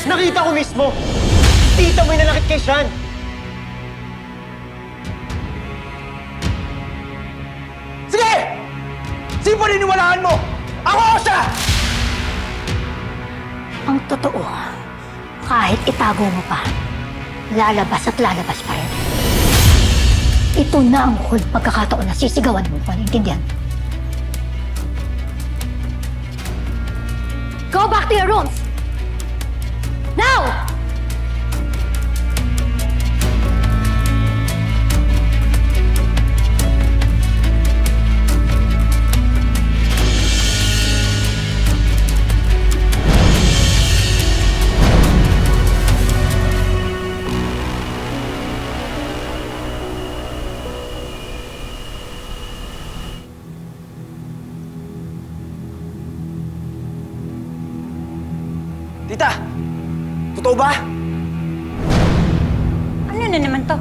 Nakita ko mismo! Tita mo yung nanakit kay Sean! Sige! Sino paniniwalaan mo? Ako o siya! Ang totoo, kahit itago mo pa, lalabas at lalabas pa rin. Ito na ang huling pagkakataon na sisigawan mo ko, naintindihan? Go back to your rooms! Now! Tita! Totoo ba? Ano na naman to?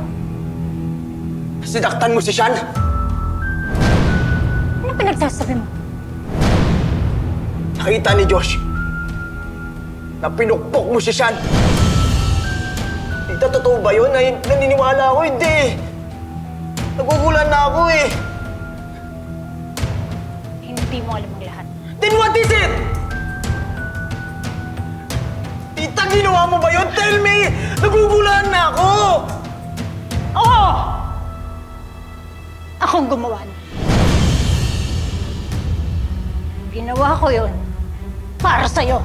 Sinaktan mo si Sean? Ano pinagsasabi mo? Nakita ni Josh na pinukpok mo si Sean. Tita, totoo ba yun? Naniniwala ako, hindi. Nagugulan na ako eh. Hindi mo alam ang lahat. Then what is it? Tita, ginawa mo ba yun? Tell me! Nagugulan na ako! Oo! Akong gumawa na. Ginawa ko yun para sa'yo.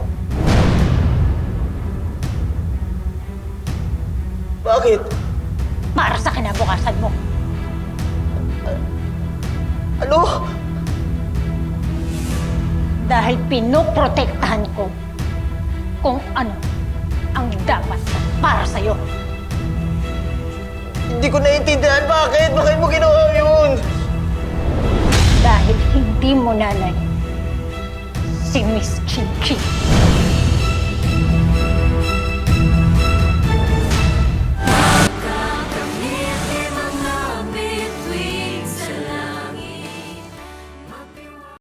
Bakit? Para sa kinabukasan mo. Ano? Dahil pinoprotektahan ko kung ano ang dapat para sa'yo. Hindi ko naiintindihan. Bakit? Bakit mo ginawa yun? Dahil hindi mo nanay si Miss Chin Chin.